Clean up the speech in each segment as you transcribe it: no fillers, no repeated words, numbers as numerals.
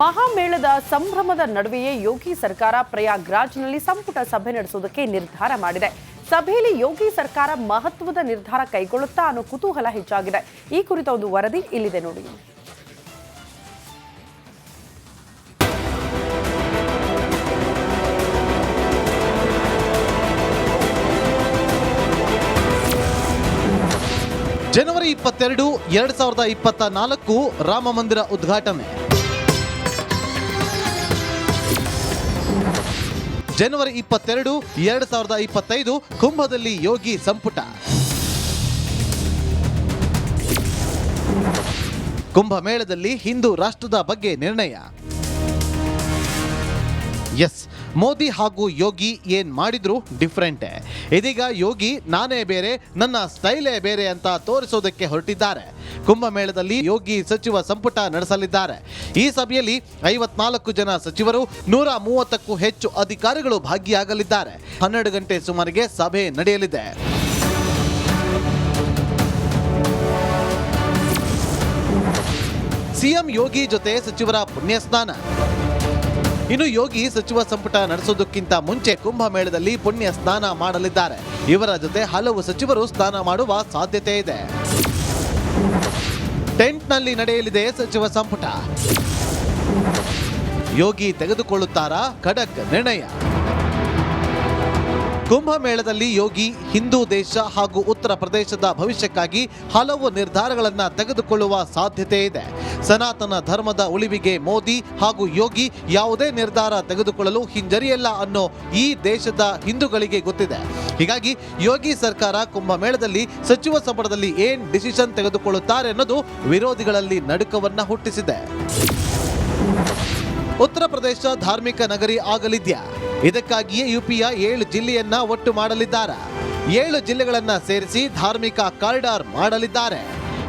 ಮಹಾಮೇಳದ ಸಂಭ್ರಮದ ನಡುವೆಯೇ ಯೋಗಿ ಸರ್ಕಾರ ಪ್ರಯಾಗ್ರಾಜ್ನಲ್ಲಿ ಸಂಪುಟ ಸಭೆ ನಡೆಸುವುದಕ್ಕೆ ನಿರ್ಧಾರ ಮಾಡಿದೆ. ಸಭೆಯಲ್ಲಿ ಯೋಗಿ ಸರ್ಕಾರ ಮಹತ್ವದ ನಿರ್ಧಾರ ಕೈಗೊಳ್ಳುತ್ತಾ ಅನ್ನೋ ಕುತೂಹಲ ಹೆಚ್ಚಾಗಿದೆ. ಈ ಕುರಿತ ಒಂದು ವರದಿ ಇಲ್ಲಿದೆ ನೋಡಿ. ಜನವರಿ 22, 2024 ರಾಮ ಮಂದಿರ ಉದ್ಘಾಟನೆ. ಜನವರಿ 22, 2025 ಕುಂಭದಲ್ಲಿ ಯೋಗಿ ಸಂಪುಟ. ಕುಂಭಮೇಳದಲ್ಲಿ ಹಿಂದೂ ರಾಷ್ಟ್ರದ ಬಗ್ಗೆ ನಿರ್ಣಯ. ಎಸ್, ಮೋದಿ ಹಾಗೂ ಯೋಗಿ ಏನ್ ಮಾಡಿದ್ರು ಡಿಫ್ರೆಂಟ್. ಇದೀಗ ಯೋಗಿ ನಾನೇ ಬೇರೆ, ನನ್ನ ಸ್ಟೈಲೇ ಬೇರೆ ಅಂತ ತೋರಿಸೋದಕ್ಕೆ ಹೊರಟಿದ್ದಾರೆ. ಕುಂಭಮೇಳದಲ್ಲಿ ಯೋಗಿ ಸಚಿವ ಸಂಪುಟ ನಡೆಸಲಿದ್ದಾರೆ. ಈ ಸಭೆಯಲ್ಲಿ 54 ಜನ ಸಚಿವರು, 130ಕ್ಕೂ ಹೆಚ್ಚು ಅಧಿಕಾರಿಗಳು ಭಾಗಿಯಾಗಲಿದ್ದಾರೆ. 12 ಗಂಟೆ ಸುಮಾರಿಗೆ ಸಭೆ ನಡೆಯಲಿದೆ. ಸಿಎಂ ಯೋಗಿ ಜೊತೆ ಸಚಿವರ ಪುಣ್ಯ ಸ್ನಾನ. ಇನ್ನು ಯೋಗಿ ಸಚಿವ ಸಂಪುಟ ನಡೆಸೋದಕ್ಕಿಂತ ಮುಂಚೆ ಕುಂಭಮೇಳದಲ್ಲಿ ಪುಣ್ಯ ಸ್ನಾನ ಮಾಡಲಿದ್ದಾರೆ. ಇವರ ಜೊತೆ ಹಲವು ಸಚಿವರು ಸ್ನಾನ ಮಾಡುವ ಸಾಧ್ಯತೆ ಇದೆ. ಟೆಂಟ್ನಲ್ಲಿ ನಡೆಯಲಿದೆ ಸಚಿವ ಸಂಪುಟ. ಯೋಗಿ ತೆಗೆದುಕೊಳ್ಳುತ್ತಾರಾ ಖಡಕ್ ನಿರ್ಣಯ? ಕುಂಭಮೇಳದಲ್ಲಿ ಯೋಗಿ ಹಿಂದೂ ದೇಶ ಹಾಗೂ ಉತ್ತರ ಪ್ರದೇಶದ ಭವಿಷ್ಯಕ್ಕಾಗಿ ಹಲವು ನಿರ್ಧಾರಗಳನ್ನು ತೆಗೆದುಕೊಳ್ಳುವ ಸಾಧ್ಯತೆ ಇದೆ. ಸನಾತನ ಧರ್ಮದ ಉಳಿವಿಗೆ ಮೋದಿ ಹಾಗೂ ಯೋಗಿ ಯಾವುದೇ ನಿರ್ಧಾರ ತೆಗೆದುಕೊಳ್ಳಲು ಹಿಂಜರಿಯಲ್ಲ ಅನ್ನೋ ಈ ದೇಶದ ಹಿಂದೂಗಳಿಗೆ ಗೊತ್ತಿದೆ. ಹೀಗಾಗಿ ಯೋಗಿ ಸರ್ಕಾರ ಕುಂಭಮೇಳದಲ್ಲಿ ಸಚಿವ ಸಂಪುಟದಲ್ಲಿ ಏನ್ ಡಿಸಿಷನ್ ತೆಗೆದುಕೊಳ್ಳುತ್ತಾರೆ ಅನ್ನೋದು ವಿರೋಧಿಗಳಲ್ಲಿ ನಡುಕವನ್ನ ಹುಟ್ಟಿಸಿದೆ. ಉತ್ತರ ಪ್ರದೇಶ ಧಾರ್ಮಿಕ ನಗರಿ ಆಗಲಿದ್ಯಾ? ಇದಕ್ಕಾಗಿಯೇ ಯುಪಿಯ 7 ಜಿಲ್ಲೆಯನ್ನ ಒಟ್ಟು ಮಾಡಲಿದ್ದಾರೆ. 7 ಜಿಲ್ಲೆಗಳನ್ನ ಸೇರಿಸಿ ಧಾರ್ಮಿಕ ಕಾರಿಡಾರ್ ಮಾಡಲಿದ್ದಾರೆ.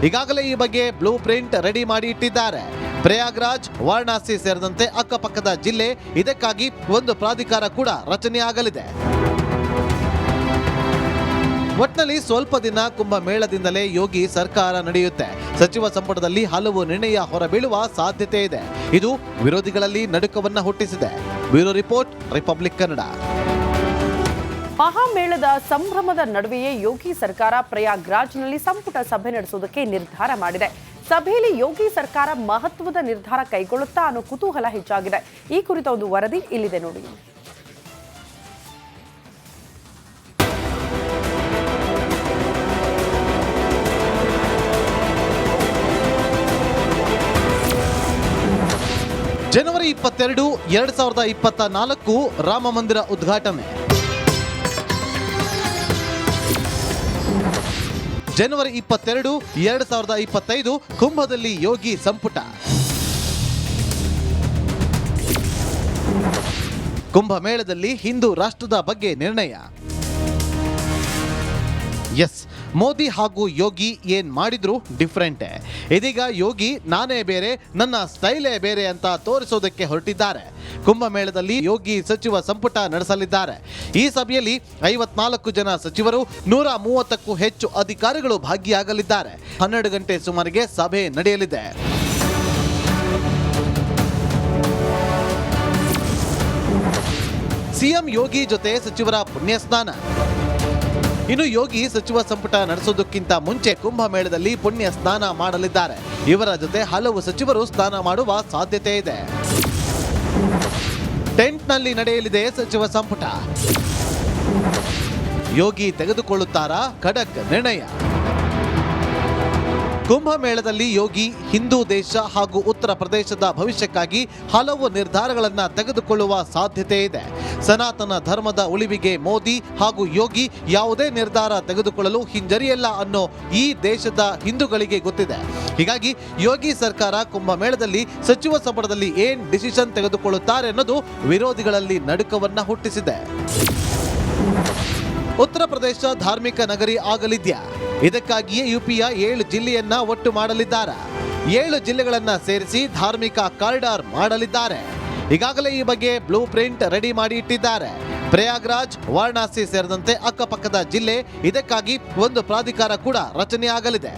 ಈಗಾಗಲೇ ಈ ಬಗ್ಗೆ ಬ್ಲೂ ಪ್ರಿಂಟ್ ರೆಡಿ ಮಾಡಿ ಇಟ್ಟಿದ್ದಾರೆ. ಪ್ರಯಾಗ್ರಾಜ್, ವಾರಣಾಸಿ ಸೇರಿದಂತೆ ಅಕ್ಕಪಕ್ಕದ ಜಿಲ್ಲೆ, ಇದಕ್ಕಾಗಿ ಒಂದು ಪ್ರಾಧಿಕಾರ ಕೂಡ ರಚನೆಯಾಗಲಿದೆ. ಒಟ್ನಲ್ಲಿ ಸ್ವಲ್ಪ ದಿನ ಕುಂಭಮೇಳದಿಂದಲೇ ಯೋಗಿ ಸರ್ಕಾರ ನಡೆಯುತ್ತೆ. ಸಚಿವ ಸಂಪುಟದಲ್ಲಿ ಹಲವು ನಿರ್ಣಯ ಹೊರಬೀಳುವ ಸಾಧ್ಯತೆ ಇದೆ. ಇದು ವಿರೋಧಿಗಳಲ್ಲಿ ನಡುಕವನ್ನ ಹುಟ್ಟಿಸಿದೆ. Bureau report, Republic Kannada. ಮಹಾಮೇಳದ ಸಂಭ್ರಮದ ನಡುವೆಯೇ ಯೋಗಿ ಸರ್ಕಾರ ಪ್ರಯಾಗ್ರಾಜ್ನಲ್ಲಿ ಸಂಪುಟ ಸಭೆ ನಡೆಸುವುದಕ್ಕೆ ನಿರ್ಧಾರ ಮಾಡಿದೆ. ಸಭೆಯಲ್ಲಿ ಯೋಗಿ ಸರ್ಕಾರ ಮಹತ್ವದ ನಿರ್ಧಾರ ಕೈಗೊಳ್ಳುತ್ತಾ ಅನ್ನೋ ಕುತೂಹಲ ಹೆಚ್ಚಾಗಿದೆ. ಈ ಕುರಿತ ಒಂದು ವರದಿ ಇಲ್ಲಿದೆ ನೋಡಿ. ಜನವರಿ 22, 2024 ರಾಮ ಮಂದಿರ ಉದ್ಘಾಟನೆ. ಜನವರಿ 22, 2025 ಕುಂಭದಲ್ಲಿ ಯೋಗಿ ಸಂಪುಟ. ಕುಂಭಮೇಳದಲ್ಲಿ ಹಿಂದೂ ರಾಷ್ಟ್ರದ ಬಗ್ಗೆ ನಿರ್ಣಯ. ಎಸ್, ಮೋದಿ ಹಾಗೂ ಯೋಗಿ ಏನ್ ಮಾಡಿದ್ರು ಡಿಫ್ರೆಂಟ್. ಇದೀಗ ಯೋಗಿ ನಾನೇ ಬೇರೆ, ನನ್ನ ಸ್ಟೈಲೇ ಬೇರೆ ಅಂತ ತೋರಿಸೋದಕ್ಕೆ ಹೊರಟಿದ್ದಾರೆ. ಕುಂಭಮೇಳದಲ್ಲಿ ಯೋಗಿ ಸಚಿವ ಸಂಪುಟ ನಡೆಸಲಿದ್ದಾರೆ. ಈ ಸಭೆಯಲ್ಲಿ 54 ಜನ ಸಚಿವರು, 130ಕ್ಕೂ ಹೆಚ್ಚು ಅಧಿಕಾರಿಗಳು ಭಾಗಿಯಾಗಲಿದ್ದಾರೆ. 12 ಗಂಟೆ ಸುಮಾರಿಗೆ ಸಭೆ ನಡೆಯಲಿದೆ. ಸಿಎಂ ಯೋಗಿ ಜೊತೆ ಸಚಿವರ ಪುಣ್ಯ ಸ್ನಾನ. ಇನ್ನು ಯೋಗಿ ಸಚಿವ ಸಂಪುಟ ನಡೆಸೋದಕ್ಕಿಂತ ಮುಂಚೆ ಕುಂಭಮೇಳದಲ್ಲಿ ಪುಣ್ಯ ಸ್ನಾನ ಮಾಡಲಿದ್ದಾರೆ. ಇವರ ಜೊತೆ ಹಲವು ಸಚಿವರು ಸ್ನಾನ ಮಾಡುವ ಸಾಧ್ಯತೆ ಇದೆ. ಟೆಂಟ್ನಲ್ಲಿ ನಡೆಯಲಿದೆ ಸಚಿವ ಸಂಪುಟ. ಯೋಗಿ ತೆಗೆದುಕೊಳ್ಳುತ್ತಾರಾ ಖಡಕ್ ನಿರ್ಣಯ? ಕುಂಭಮೇಳದಲ್ಲಿ ಯೋಗಿ ಹಿಂದೂ ದೇಶ ಹಾಗೂ ಉತ್ತರ ಪ್ರದೇಶದ ಭವಿಷ್ಯಕ್ಕಾಗಿ ಹಲವು ನಿರ್ಧಾರಗಳನ್ನು ತೆಗೆದುಕೊಳ್ಳುವ ಸಾಧ್ಯತೆ ಇದೆ. ಸನಾತನ ಧರ್ಮದ ಉಳಿವಿಗೆ ಮೋದಿ ಹಾಗೂ ಯೋಗಿ ಯಾವುದೇ ನಿರ್ಧಾರ ತೆಗೆದುಕೊಳ್ಳಲು ಹಿಂಜರಿಯಲ್ಲ ಅನ್ನೋ ಈ ದೇಶದ ಹಿಂದೂಗಳಿಗೆ ಗೊತ್ತಿದೆ. ಹೀಗಾಗಿ ಯೋಗಿ ಸರ್ಕಾರ ಕುಂಭಮೇಳದಲ್ಲಿ ಸಚಿವ ಸಂಪುಟದಲ್ಲಿ ಏನ್ ಡಿಸಿಷನ್ ತೆಗೆದುಕೊಳ್ಳುತ್ತಾರೆ ಅನ್ನೋದು ವಿರೋಧಿಗಳಲ್ಲಿ ನಡುಕವನ್ನ ಹುಟ್ಟಿಸಿದೆ. ಉತ್ತರ ಪ್ರದೇಶ ಧಾರ್ಮಿಕ ನಗರಿ ಆಗಲಿದ್ಯಾ? ಇದಕ್ಕಾಗಿಯೇ ಯುಪಿಯ 7 ಜಿಲ್ಲೆಯನ್ನ ಒಟ್ಟು ಮಾಡಲಿದ್ದಾರೆ. 7 ಜಿಲ್ಲೆಗಳನ್ನ ಸೇರಿಸಿ ಧಾರ್ಮಿಕ ಕಾರಿಡಾರ್ ಮಾಡಲಿದ್ದಾರೆ. ಈಗಾಗಲೇ ಈ ಬಗ್ಗೆ ಬ್ಲೂ ಪ್ರಿಂಟ್ ರೆಡಿ ಮಾಡಿ ಇಟ್ಟಿದ್ದಾರೆ. ಪ್ರಯಾಗ್ರಾಜ್, ವಾರಣಾಸಿ ಸೇರಿದಂತೆ ಅಕ್ಕಪಕ್ಕದ ಜಿಲ್ಲೆ, ಇದಕ್ಕಾಗಿ ಒಂದು ಪ್ರಾಧಿಕಾರ ಕೂಡ ರಚನೆಯಾಗಲಿದೆ.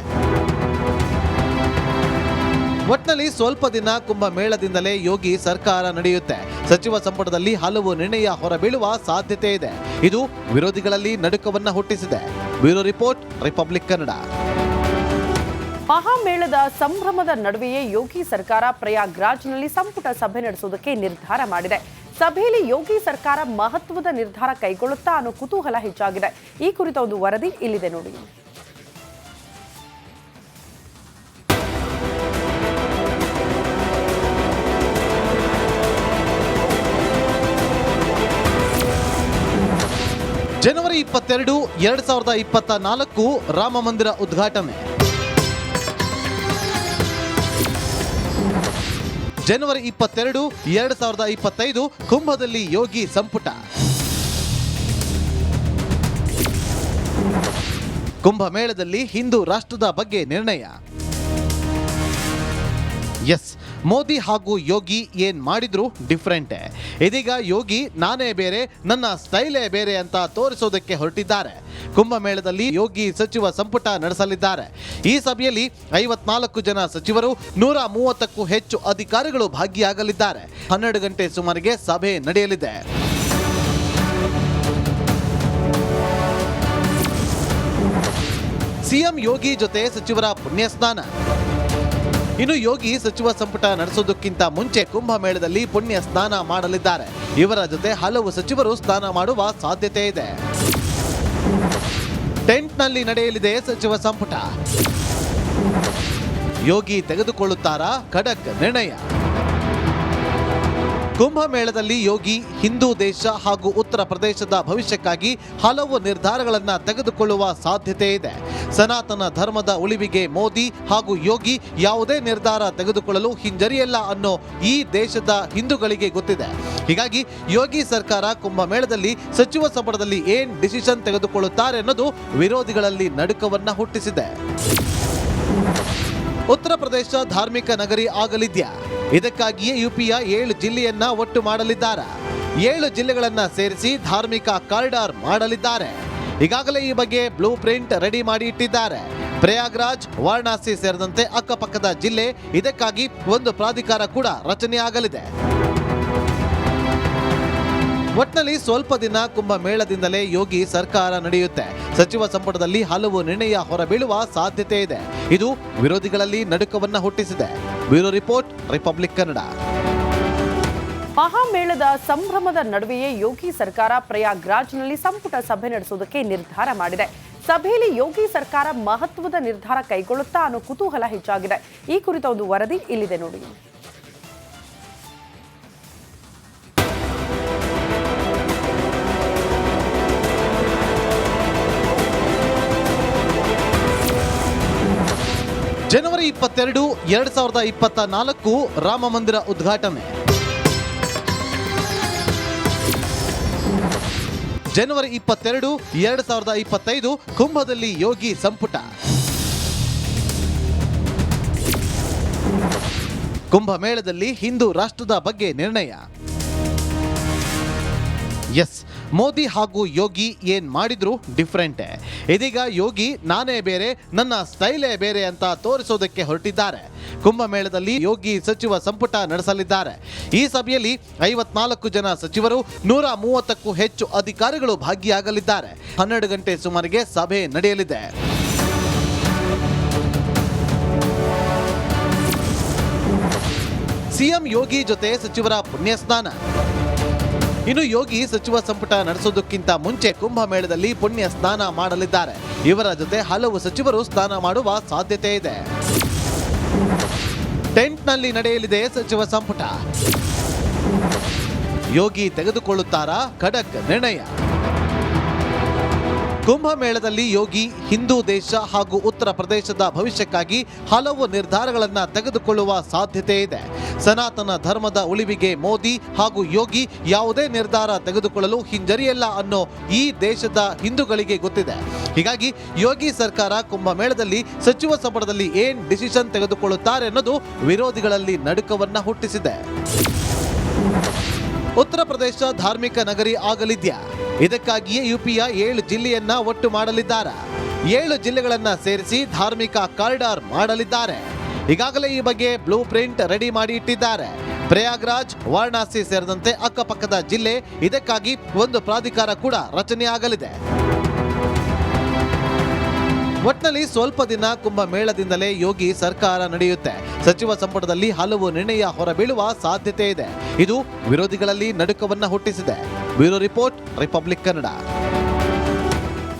ಒಟ್ನಲ್ಲಿ ಸ್ವಲ್ಪ ದಿನ ಕುಂಭಮೇಳದಿಂದಲೇ ಯೋಗಿ ಸರ್ಕಾರ ನಡೆಯುತ್ತೆ. ಸಚಿವ ಸಂಪುಟದಲ್ಲಿ ಹಲವು ನಿರ್ಣಯ ಹೊರಬೀಳುವ ಸಾಧ್ಯತೆ ಇದೆ. ಇದು ವಿರೋಧಿಗಳಲ್ಲಿ ನಡುಕವನ್ನ ಹುಟ್ಟಿಸಿದೆ. Bureau report, Republic Kannada. ಮಹಾಮೇಳದ ಸಂಭ್ರಮದ ನಡುವೆಯೇ ಯೋಗಿ ಸರ್ಕಾರ ಪ್ರಯಾಗ್ರಾಜ್ನಲ್ಲಿ ಸಂಪುಟ ಸಭೆ ನಡೆಸುವುದಕ್ಕೆ ನಿರ್ಧಾರ ಮಾಡಿದೆ. ಸಭೆಯಲ್ಲಿ ಯೋಗಿ ಸರ್ಕಾರ ಮಹತ್ವದ ನಿರ್ಧಾರ ಕೈಗೊಳ್ಳುತ್ತಾ ಅನ್ನೋ ಕುತೂಹಲ ಹೆಚ್ಚಾಗಿದೆ. ಈ ಕುರಿತ ಒಂದು ವರದಿ ಇಲ್ಲಿದೆ ನೋಡಿ. ಜನವರಿ 22, 2024 ರಾಮ ಮಂದಿರ ಉದ್ಘಾಟನೆ. ಜನವರಿ 22, 2025 ಕುಂಭದಲ್ಲಿ ಯೋಗಿ ಸಂಪುಟ. ಕುಂಭಮೇಳದಲ್ಲಿ ಹಿಂದೂ ರಾಷ್ಟ್ರದ ಬಗ್ಗೆ ನಿರ್ಣಯ. ಎಸ್, ಮೋದಿ ಹಾಗೂ ಯೋಗಿ ಏನ್ ಮಾಡಿದ್ರು ಡಿಫ್ರೆಂಟ್. ಇದೀಗ ಯೋಗಿ ನಾನೇ ಬೇರೆ, ನನ್ನ ಸ್ಟೈಲೇ ಬೇರೆ ಅಂತ ತೋರಿಸೋದಕ್ಕೆ ಹೊರಟಿದ್ದಾರೆ. ಕುಂಭಮೇಳದಲ್ಲಿ ಯೋಗಿ ಸಚಿವ ಸಂಪುಟ ನಡೆಸಲಿದ್ದಾರೆ. ಈ ಸಭೆಯಲ್ಲಿ 54 ಜನ ಸಚಿವರು, 130ಕ್ಕೂ ಹೆಚ್ಚು ಅಧಿಕಾರಿಗಳು ಭಾಗಿಯಾಗಲಿದ್ದಾರೆ. 12 ಗಂಟೆ ಸುಮಾರಿಗೆ ಸಭೆ ನಡೆಯಲಿದೆ. ಸಿಎಂ ಯೋಗಿ ಜೊತೆ ಸಚಿವರ ಪುಣ್ಯ ಸ್ನಾನ. ಇನ್ನು ಯೋಗಿ ಸಚಿವ ಸಂಪುಟ ನಡೆಸೋದಕ್ಕಿಂತ ಮುಂಚೆ ಕುಂಭಮೇಳದಲ್ಲಿ ಪುಣ್ಯ ಸ್ನಾನ ಮಾಡಲಿದ್ದಾರೆ. ಇವರ ಜೊತೆ ಹಲವು ಸಚಿವರು ಸ್ನಾನ ಮಾಡುವ ಸಾಧ್ಯತೆ ಇದೆ. ಟೆಂಟ್ನಲ್ಲಿ ನಡೆಯಲಿದೆ ಸಚಿವ ಸಂಪುಟ. ಯೋಗಿ ತೆಗೆದುಕೊಳ್ಳುತ್ತಾರಾ ಖಡಕ್ ನಿರ್ಣಯ? ಕುಂಭಮೇಳದಲ್ಲಿ ಯೋಗಿ ಹಿಂದೂ ದೇಶ ಹಾಗೂ ಉತ್ತರ ಪ್ರದೇಶದ ಭವಿಷ್ಯಕ್ಕಾಗಿ ಹಲವು ನಿರ್ಧಾರಗಳನ್ನು ತೆಗೆದುಕೊಳ್ಳುವ ಸಾಧ್ಯತೆ ಇದೆ. ಸನಾತನ ಧರ್ಮದ ಉಳಿವಿಗೆ ಮೋದಿ ಹಾಗೂ ಯೋಗಿ ಯಾವುದೇ ನಿರ್ಧಾರ ತೆಗೆದುಕೊಳ್ಳಲು ಹಿಂಜರಿಯಲ್ಲ ಅನ್ನೋ ಈ ದೇಶದ ಹಿಂದೂಗಳಿಗೆ ಗೊತ್ತಿದೆ. ಹೀಗಾಗಿ ಯೋಗಿ ಸರ್ಕಾರ ಕುಂಭಮೇಳದಲ್ಲಿ ಸಚಿವ ಸಂಪುಟದಲ್ಲಿ ಏನ್ ಡಿಸಿಷನ್ ತೆಗೆದುಕೊಳ್ಳುತ್ತಾರೆ ಅನ್ನೋದು ವಿರೋಧಿಗಳಲ್ಲಿ ನಡುಕವನ್ನ ಹುಟ್ಟಿಸಿದೆ. ಉತ್ತರ ಪ್ರದೇಶ ಧಾರ್ಮಿಕ ನಗರಿ ಆಗಲಿದ್ಯಾ? ಇದಕ್ಕಾಗಿಯೇ ಯುಪಿಯ 7 ಜಿಲ್ಲೆಯನ್ನ ಒಟ್ಟು ಮಾಡಲಿದ್ದಾರೆ. 7 ಜಿಲ್ಲೆಗಳನ್ನ ಸೇರಿಸಿ ಧಾರ್ಮಿಕ ಕಾರಿಡಾರ್ ಮಾಡಲಿದ್ದಾರೆ. ಈಗಾಗಲೇ ಈ ಬಗ್ಗೆ ಬ್ಲೂ ಪ್ರಿಂಟ್ ರೆಡಿ ಮಾಡಿ ಇಟ್ಟಿದ್ದಾರೆ. ಪ್ರಯಾಗ್ರಾಜ್, ವಾರಣಾಸಿ ಸೇರಿದಂತೆ ಅಕ್ಕಪಕ್ಕದ ಜಿಲ್ಲೆ, ಇದಕ್ಕಾಗಿ ಒಂದು ಪ್ರಾಧಿಕಾರ ಕೂಡ ರಚನೆಯಾಗಲಿದೆ. ಒಟ್ನಲ್ಲಿ ಸ್ವಲ್ಪ ದಿನ ಕುಂಭಮೇಳದಿಂದಲೇ ಯೋಗಿ ಸರ್ಕಾರ ನಡೆಯುತ್ತೆ. ಸಚಿವ ಸಂಪುಟದಲ್ಲಿ ಹಲವು ನಿರ್ಣಯ ಹೊರಬೀಳುವ ಸಾಧ್ಯತೆ ಇದೆ. ಇದು ವಿರೋಧಿಗಳಲ್ಲಿ ನಡುಕವನ್ನ ಹುಟ್ಟಿಸಿದೆ. Bureau report, Republic Kannada. ಮಹಾಮೇಳದ ಸಂಭ್ರಮದ ನಡುವೆಯೇ ಯೋಗಿ ಸರ್ಕಾರ ಪ್ರಯಾಗ್ರಾಜ್ನಲ್ಲಿ ಸಂಪುಟ ಸಭೆ ನಡೆಸುವುದಕ್ಕೆ ನಿರ್ಧಾರ ಮಾಡಿದೆ. ಸಭೆಯಲ್ಲಿ ಯೋಗಿ ಸರ್ಕಾರ ಮಹತ್ವದ ನಿರ್ಧಾರ ಕೈಗೊಳ್ಳುತ್ತಾ ಅನ್ನೋ ಕುತೂಹಲ ಹೆಚ್ಚಾಗಿದೆ. ಈ ಕುರಿತ ಒಂದು ವರದಿ ಇಲ್ಲಿದೆ ನೋಡಿ. ಜನವರಿ 22, 2024 ರಾಮ ಮಂದಿರ ಉದ್ಘಾಟನೆ. ಜನವರಿ 22, 2025 ಕುಂಭದಲ್ಲಿ ಯೋಗಿ ಸಂಪುಟ. ಕುಂಭಮೇಳದಲ್ಲಿ ಹಿಂದೂ ರಾಷ್ಟ್ರದ ಬಗ್ಗೆ ನಿರ್ಣಯ. ಎಸ್, ಮೋದಿ ಹಾಗೂ ಯೋಗಿ ಏನ್ ಮಾಡಿದ್ರು ಡಿಫ್ರೆಂಟ್. ಇದೀಗ ಯೋಗಿ ನಾನೇ ಬೇರೆ, ನನ್ನ ಸ್ಟೈಲೇ ಬೇರೆ ಅಂತ ತೋರಿಸೋದಕ್ಕೆ ಹೊರಟಿದ್ದಾರೆ. ಕುಂಭಮೇಳದಲ್ಲಿ ಯೋಗಿ ಸಚಿವ ಸಂಪುಟ ನಡೆಸಲಿದ್ದಾರೆ. ಈ ಸಭೆಯಲ್ಲಿ 54 ಜನ ಸಚಿವರು, 130ಕ್ಕೂ ಹೆಚ್ಚು ಅಧಿಕಾರಿಗಳು ಭಾಗಿಯಾಗಲಿದ್ದಾರೆ. 12 ಗಂಟೆ ಸುಮಾರಿಗೆ ಸಭೆ ನಡೆಯಲಿದೆ. ಸಿಎಂ ಯೋಗಿ ಜೊತೆ ಸಚಿವರ ಪುಣ್ಯ ಸ್ನಾನ. ಇನ್ನು ಯೋಗಿ ಸಚಿವ ಸಂಪುಟ ನಡೆಸೋದಕ್ಕಿಂತ ಮುಂಚೆ ಕುಂಭಮೇಳದಲ್ಲಿ ಪುಣ್ಯ ಸ್ನಾನ ಮಾಡಲಿದ್ದಾರೆ. ಇವರ ಜೊತೆ ಹಲವು ಸಚಿವರು ಸ್ನಾನ ಮಾಡುವ ಸಾಧ್ಯತೆ ಇದೆ. ಟೆಂಟ್ನಲ್ಲಿ ನಡೆಯಲಿದೆ ಸಚಿವ ಸಂಪುಟ. ಯೋಗಿ ತೆಗೆದುಕೊಳ್ಳುತ್ತಾರಾ ಖಡಕ್ ನಿರ್ಣಯ? ಕುಂಭಮೇಳದಲ್ಲಿ ಯೋಗಿ ಹಿಂದೂ ದೇಶ ಹಾಗೂ ಉತ್ತರ ಪ್ರದೇಶದ ಭವಿಷ್ಯಕ್ಕಾಗಿ ಹಲವು ನಿರ್ಧಾರಗಳನ್ನು ತೆಗೆದುಕೊಳ್ಳುವ ಸಾಧ್ಯತೆ ಇದೆ. ಸನಾತನ ಧರ್ಮದ ಉಳಿವಿಗೆ ಮೋದಿ ಹಾಗೂ ಯೋಗಿ ಯಾವುದೇ ನಿರ್ಧಾರ ತೆಗೆದುಕೊಳ್ಳಲು ಹಿಂಜರಿಯಲ್ಲ ಅನ್ನೋ ಈ ದೇಶದ ಹಿಂದೂಗಳಿಗೆ ಗೊತ್ತಿದೆ. ಹೀಗಾಗಿ ಯೋಗಿ ಸರ್ಕಾರ ಕುಂಭಮೇಳದಲ್ಲಿ ಸಚಿವ ಸಂಪುಟದಲ್ಲಿ ಏನ್ ಡಿಸಿಷನ್ ತೆಗೆದುಕೊಳ್ಳುತ್ತಾರೆ ಅನ್ನೋದು ವಿರೋಧಿಗಳಲ್ಲಿ ನಡುಕವನ್ನ ಹುಟ್ಟಿಸಿದೆ. ಉತ್ತರ ಪ್ರದೇಶ ಧಾರ್ಮಿಕ ನಗರಿ ಆಗಲಿದ್ಯಾ? ಇದಕ್ಕಾಗಿಯೇ ಯುಪಿಯ 7 ಜಿಲ್ಲೆಯನ್ನ ಒಟ್ಟು ಮಾಡಲಿದ್ದಾರೆ. 7 ಜಿಲ್ಲೆಗಳನ್ನ ಸೇರಿಸಿ ಧಾರ್ಮಿಕ ಕಾರಿಡಾರ್ ಮಾಡಲಿದ್ದಾರೆ. ಈಗಾಗಲೇ ಈ ಬಗ್ಗೆ ಬ್ಲೂ ಪ್ರಿಂಟ್ ರೆಡಿ ಮಾಡಿ ಇಟ್ಟಿದ್ದಾರೆ. ಪ್ರಯಾಗ್ರಾಜ್, ವಾರಣಾಸಿ ಸೇರಿದಂತೆ ಅಕ್ಕಪಕ್ಕದ ಜಿಲ್ಲೆ, ಇದಕ್ಕಾಗಿ ಒಂದು ಪ್ರಾಧಿಕಾರ ಕೂಡ ರಚನೆಯಾಗಲಿದೆ. ಒಟ್ನಲ್ಲಿ ಸ್ವಲ್ಪ ದಿನ ಕುಂಭಮೇಳದಿಂದಲೇ ಯೋಗಿ ಸರ್ಕಾರ ನಡೆಯುತ್ತೆ. ಸಚಿವ ಸಂಪುಟದಲ್ಲಿ ಹಲವು ನಿರ್ಣಯ ಹೊರಬೀಳುವ ಸಾಧ್ಯತೆ ಇದೆ. ಇದು ವಿರೋಧಿಗಳಲ್ಲಿ ನಡುಕವನ್ನ ಹುಟ್ಟಿಸಿದೆ. Bureau report, Republic Kannada.